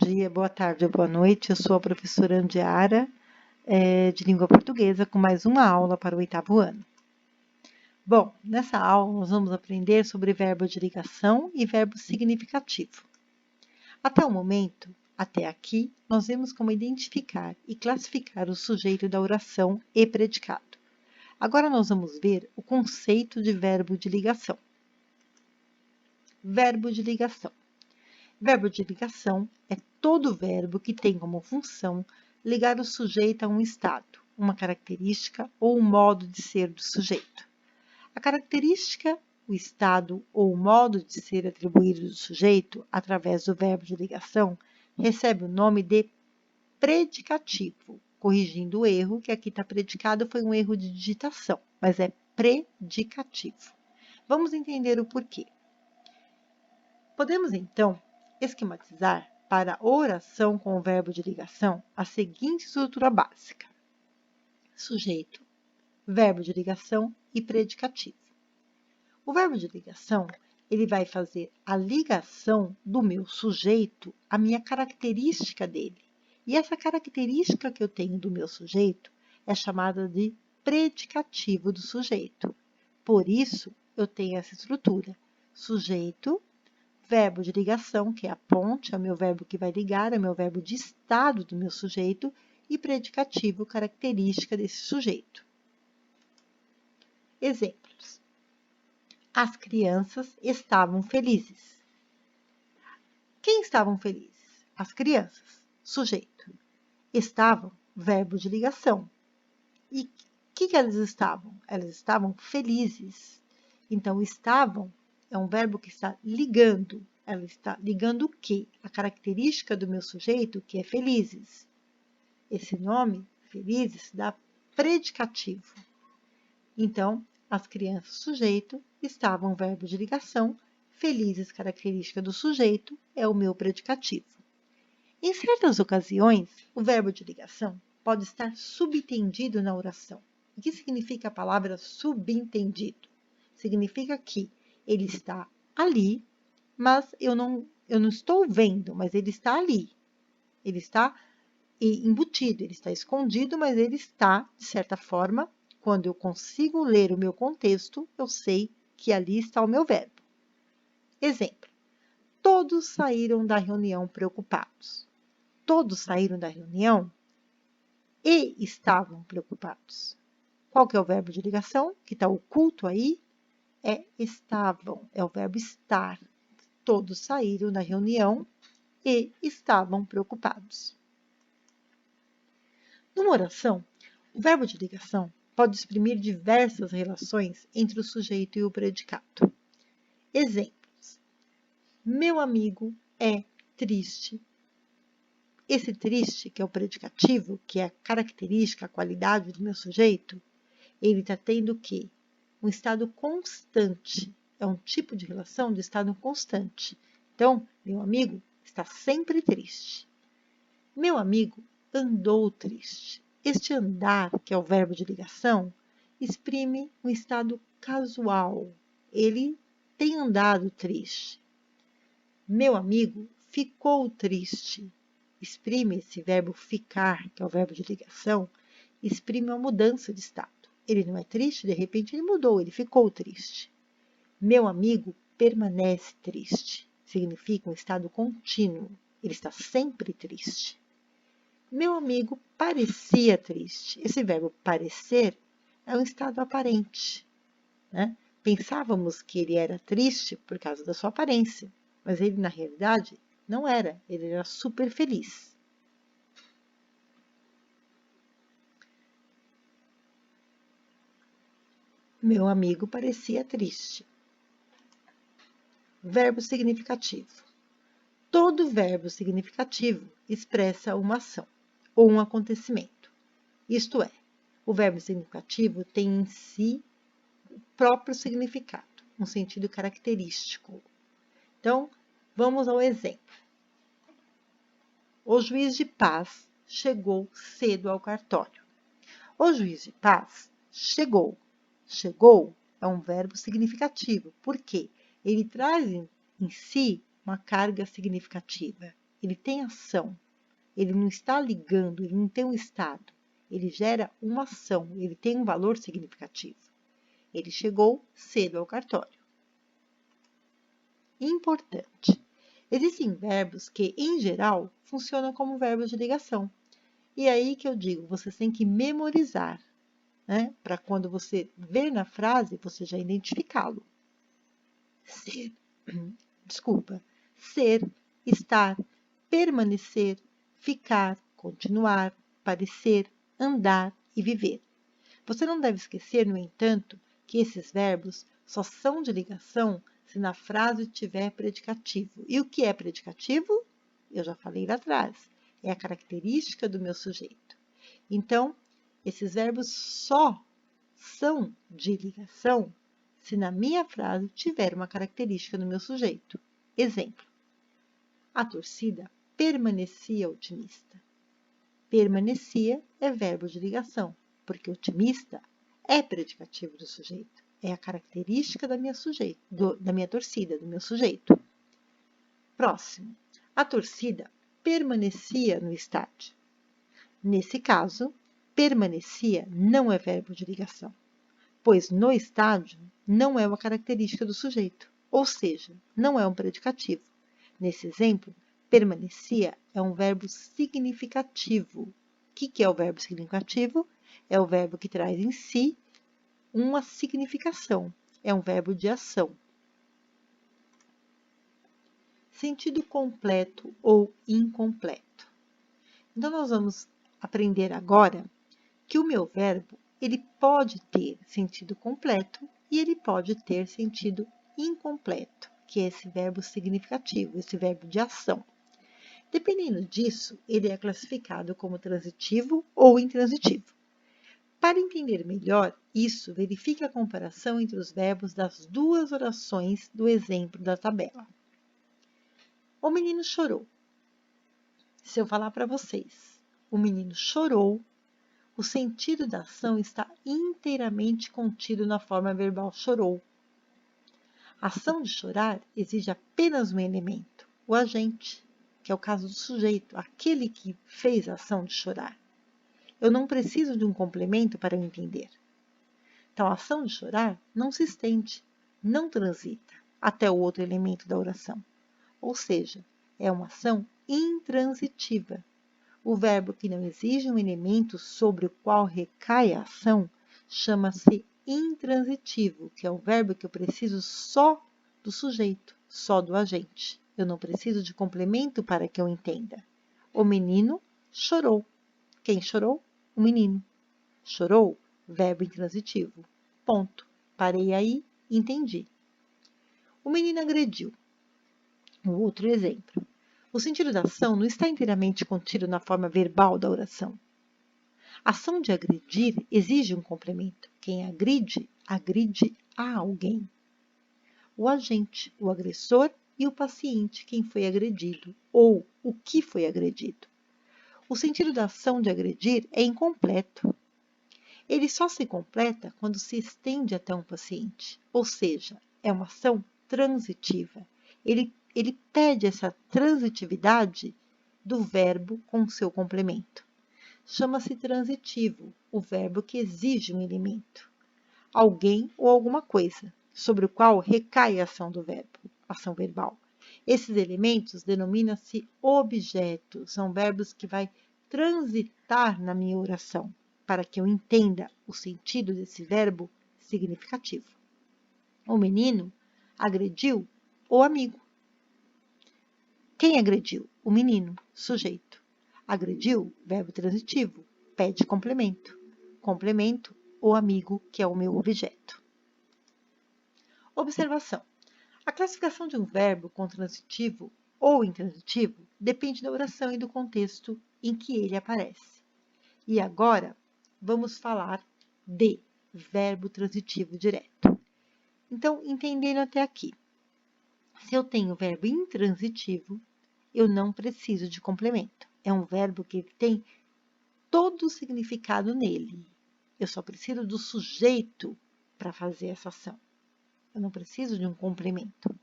dia, boa tarde ou boa noite. Eu sou a professora Andiara, de língua portuguesa, com mais uma aula para o 8º ano. Bom, nessa aula nós vamos aprender sobre verbo de ligação e verbo significativo. Até o momento, até aqui, nós vemos como identificar e classificar o sujeito da oração e predicado. Agora nós vamos ver o conceito de verbo de ligação. Verbo de ligação. Verbo de ligação é todo verbo que tem como função ligar o sujeito a um estado, uma característica ou um modo de ser do sujeito. A característica, o estado ou o modo de ser atribuído do sujeito através do verbo de ligação recebe o nome de predicativo, corrigindo o erro, que aqui está predicado, foi um erro de digitação, mas é predicativo. Vamos entender o porquê. Podemos, então, esquematizar para a oração com o verbo de ligação a seguinte estrutura básica: sujeito, verbo de ligação e predicativo. O verbo de ligação, ele vai fazer a ligação do meu sujeito à minha característica dele. E essa característica que eu tenho do meu sujeito é chamada de predicativo do sujeito. Por isso, eu tenho essa estrutura: sujeito, verbo de ligação, que é a ponte, é o meu verbo que vai ligar, é o meu verbo de estado do meu sujeito, e predicativo, característica desse sujeito. Exemplos. As crianças estavam felizes. Quem estavam felizes? As crianças. Sujeito. Estavam, verbo de ligação. E o que elas estavam? Elas estavam felizes. Então, estavam é um verbo que está ligando. Ela está ligando o quê? A característica do meu sujeito, que é felizes. Esse nome, felizes, dá predicativo. Então, as crianças, sujeito, estavam, verbo de ligação, felizes, característica do sujeito, é o meu predicativo. Em certas ocasiões, o verbo de ligação pode estar subentendido na oração. O que significa a palavra subentendido? Significa que ele está ali, mas eu não estou vendo, mas ele está ali. Ele está embutido, ele está escondido, mas ele está, de certa forma, quando eu consigo ler o meu contexto, eu sei que ali está o meu verbo. Exemplo. Todos saíram da reunião preocupados. Todos saíram da reunião e estavam preocupados. Qual que é o verbo de ligação que está oculto aí? É estavam, é o verbo estar. Todos saíram da reunião e estavam preocupados. Numa oração, o verbo de ligação pode exprimir diversas relações entre o sujeito e o predicado. Exemplos. Meu amigo é triste. Esse triste, que é o predicativo, que é a característica, a qualidade do meu sujeito, ele está tendo o quê? Um estado constante. É um tipo de relação de estado constante. Então, meu amigo está sempre triste. Meu amigo andou triste. Este andar, que é o verbo de ligação, exprime um estado casual. Ele tem andado triste. Meu amigo ficou triste. Exprime esse verbo ficar, que é o verbo de ligação, exprime uma mudança de estado. Ele não é triste, de repente ele mudou, ele ficou triste. Meu amigo permanece triste. Significa um estado contínuo. Ele está sempre triste. Meu amigo parecia triste. Esse verbo parecer é um estado aparente, né? Pensávamos que ele era triste por causa da sua aparência, mas ele, na realidade, não era. Ele era super feliz. Meu amigo parecia triste. Verbo significativo. Todo verbo significativo expressa uma ação ou um acontecimento. Isto é, o verbo significativo tem em si o próprio significado, um sentido característico. Então, vamos ao exemplo. O juiz de paz chegou cedo ao cartório. O juiz de paz chegou. Chegou é um verbo significativo, porque ele traz em si uma carga significativa. ele tem ação. Ele não está ligando, ele não tem um estado. Ele gera uma ação, ele tem um valor significativo. Ele chegou cedo ao cartório. Importante. Existem verbos que, em geral, funcionam como verbos de ligação. E aí que eu digo, você tem que memorizar, né? Para quando você ver na frase, você já identificá-lo. Ser, desculpa, ser, estar, permanecer, ficar, continuar, parecer, andar e viver. Você não deve esquecer, no entanto, que esses verbos só são de ligação se na frase tiver predicativo. E o que é predicativo? Eu já falei lá atrás. É a característica do meu sujeito. Então, esses verbos só são de ligação se na minha frase tiver uma característica do meu sujeito. Exemplo. A torcida permanecia otimista. Permanecia é verbo de ligação, porque otimista é predicativo do sujeito. É a característica da minha torcida, do meu sujeito. Próximo. A torcida permanecia no estádio. Nesse caso, permanecia não é verbo de ligação, pois no estádio não é uma característica do sujeito, ou seja, não é um predicativo. Nesse exemplo, permanecia é um verbo significativo. O que é o verbo significativo? É o verbo que traz em si uma significação. É um verbo de ação. Sentido completo ou incompleto. Então, nós vamos aprender agora que o meu verbo ele pode ter sentido completo e ele pode ter sentido incompleto, que é esse verbo significativo, esse verbo de ação. Dependendo disso, ele é classificado como transitivo ou intransitivo. Para entender melhor isso, verifique a comparação entre os verbos das duas orações do exemplo da tabela. O menino chorou. Se eu falar para vocês, o menino chorou, o sentido da ação está inteiramente contido na forma verbal chorou. A ação de chorar exige apenas um elemento, o agente, que é o caso do sujeito, aquele que fez a ação de chorar. Eu não preciso de um complemento para eu entender. Então, a ação de chorar não se estende, não transita até o outro elemento da oração. Ou seja, é uma ação intransitiva. O verbo que não exige um elemento sobre o qual recai a ação chama-se intransitivo, que é o verbo que eu preciso só do sujeito, só do agente. Eu não preciso de complemento para que eu entenda. O menino chorou. Quem chorou? O menino. Chorou, verbo intransitivo. Ponto. Parei aí, entendi. O menino agrediu. Um outro exemplo. O sentido da ação não está inteiramente contido na forma verbal da oração. A ação de agredir exige um complemento. Quem agride, agride a alguém. O agente, o agressor e o paciente, quem foi agredido, ou o que foi agredido. O sentido da ação de agredir é incompleto. Ele só se completa quando se estende até um paciente, ou seja, é uma ação transitiva. Ele pede essa transitividade do verbo com seu complemento. Chama-se transitivo, o verbo que exige um elemento, alguém ou alguma coisa, sobre o qual recai a ação do verbo, ação verbal. Esses elementos denominam-se objetos, são verbos que vai transitar na minha oração, para que eu entenda o sentido desse verbo significativo. O menino agrediu o amigo. Quem agrediu? O menino, sujeito. Agrediu, verbo transitivo, pede complemento. Complemento, o amigo, que é o meu objeto. Observação. A classificação de um verbo com transitivo ou intransitivo depende da oração e do contexto em que ele aparece. E agora, vamos falar de verbo transitivo direto. Então, entendendo até aqui, se eu tenho verbo intransitivo, eu não preciso de complemento. É um verbo que tem todo o significado nele. Eu só preciso do sujeito para fazer essa ação. Eu não preciso de um complemento.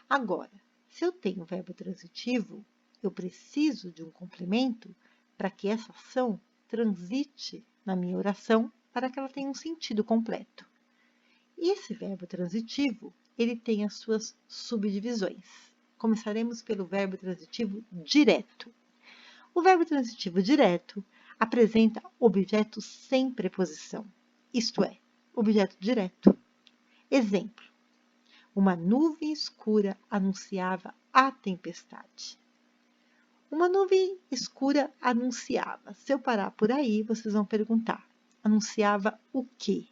Agora, se eu tenho verbo transitivo, eu preciso de um complemento para que essa ação transite na minha oração para que ela tenha um sentido completo. E esse verbo transitivo, ele tem as suas subdivisões. Começaremos pelo verbo transitivo direto. O verbo transitivo direto apresenta objeto sem preposição, isto é, objeto direto. Exemplo: uma nuvem escura anunciava a tempestade. Uma nuvem escura anunciava. Se eu parar por aí, vocês vão perguntar: anunciava o quê?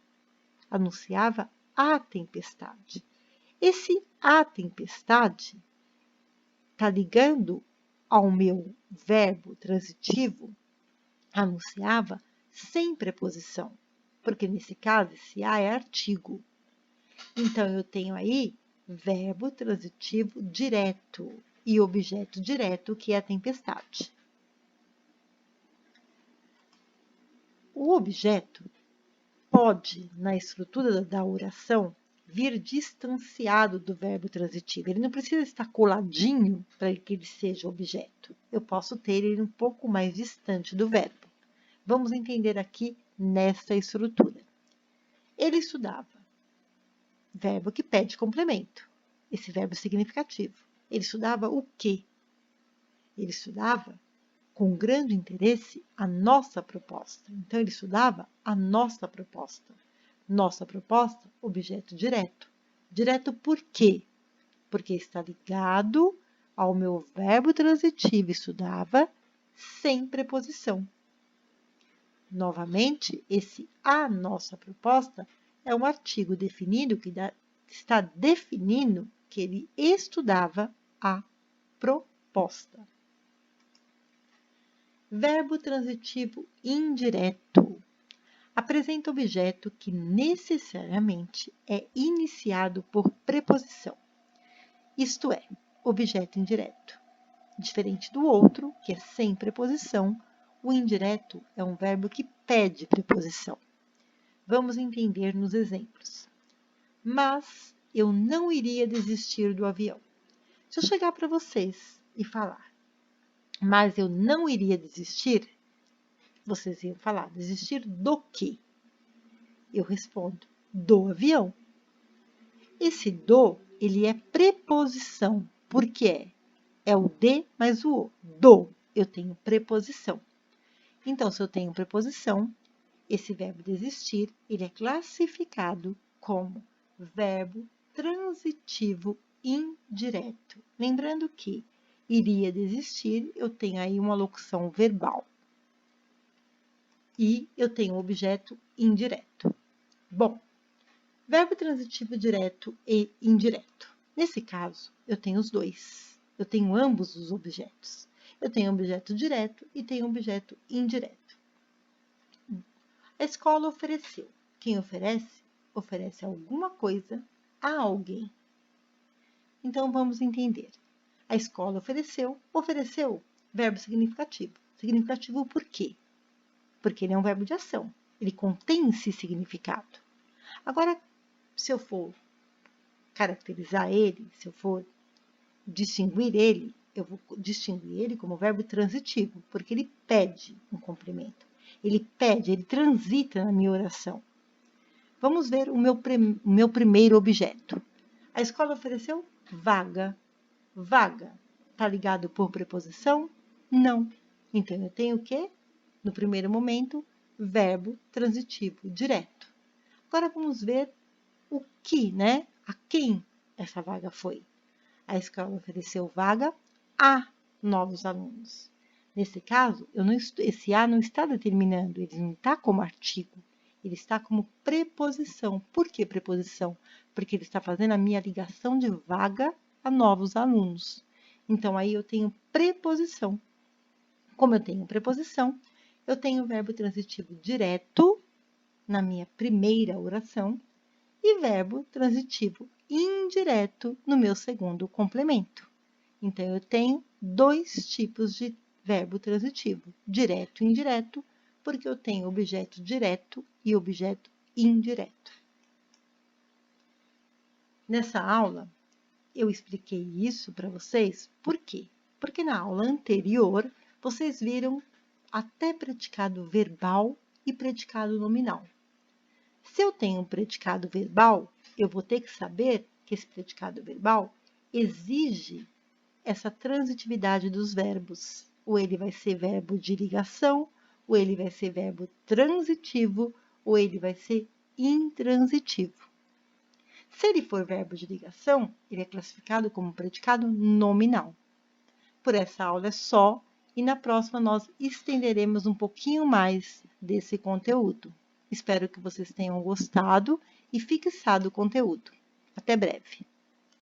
Anunciava a tempestade. Esse a tempestade está ligando ao meu verbo transitivo, anunciava, sem preposição, porque nesse caso esse a é artigo. Então, eu tenho aí verbo transitivo direto e objeto direto, que é a tempestade. O objeto pode, na estrutura da oração, vir distanciado do verbo transitivo. Ele não precisa estar coladinho para que ele seja objeto. Eu posso ter ele um pouco mais distante do verbo. Vamos entender aqui nesta estrutura. Ele estudava. Verbo que pede complemento. Esse verbo significativo. Ele estudava o quê? Ele estudava com grande interesse a nossa proposta. Então, ele estudava a nossa proposta. Nossa proposta, objeto direto. Direto por quê? Porque está ligado ao meu verbo transitivo, estudava, sem preposição. Novamente, esse a nossa proposta é um artigo definido que está definindo que ele estudava a proposta. Verbo transitivo indireto apresenta objeto que necessariamente é iniciado por preposição, isto é, objeto indireto. Diferente do outro, que é sem preposição, o indireto é um verbo que pede preposição. Vamos entender nos exemplos. Mas eu não iria desistir do avião. Se eu chegar para vocês e falar, mas eu não iria desistir, vocês iam falar, desistir do quê? Eu respondo, do avião. Esse do, ele é preposição, porque é o de mais o do. Eu tenho preposição. Então, se eu tenho preposição, esse verbo desistir, ele é classificado como verbo transitivo indireto. Lembrando que iria desistir, eu tenho aí uma locução verbal. E eu tenho objeto indireto. Bom, verbo transitivo direto e indireto. Nesse caso, eu tenho os dois. Eu tenho ambos os objetos. Eu tenho objeto direto e tenho objeto indireto. A escola ofereceu. Quem oferece? Oferece alguma coisa a alguém. Então, vamos entender. A escola ofereceu, verbo significativo. Significativo por quê? Porque ele é um verbo de ação. Ele contém esse significado. Agora, se eu for caracterizar ele, se eu for distinguir ele, eu vou distinguir ele como verbo transitivo, porque ele pede um complemento. Ele pede, ele transita na minha oração. Vamos ver o meu primeiro objeto. A escola ofereceu vaga. Vaga. Está ligado por preposição? Não. Então, eu tenho o quê? No primeiro momento, verbo transitivo direto. Agora, vamos ver o que, né? A quem essa vaga foi. A escola ofereceu vaga a novos alunos. Nesse caso, esse a não está determinando, ele não está como artigo, ele está como preposição. Por que preposição? Porque ele está fazendo a minha ligação de vaga a novos alunos. Então, aí eu tenho preposição. Como eu tenho preposição, eu tenho o verbo transitivo direto na minha primeira oração e verbo transitivo indireto no meu segundo complemento. Então, eu tenho dois tipos de verbo transitivo, direto e indireto, porque eu tenho objeto direto e objeto indireto. Nessa aula, eu expliquei isso para vocês, por quê? Porque na aula anterior, vocês viram até predicado verbal e predicado nominal. Se eu tenho um predicado verbal, eu vou ter que saber que esse predicado verbal exige essa transitividade dos verbos. Ou ele vai ser verbo de ligação, ou ele vai ser verbo transitivo, ou ele vai ser intransitivo. Se ele for verbo de ligação, ele é classificado como predicado nominal. Por essa aula é só, e na próxima nós estenderemos um pouquinho mais desse conteúdo. Espero que vocês tenham gostado e fixado o conteúdo. Até breve!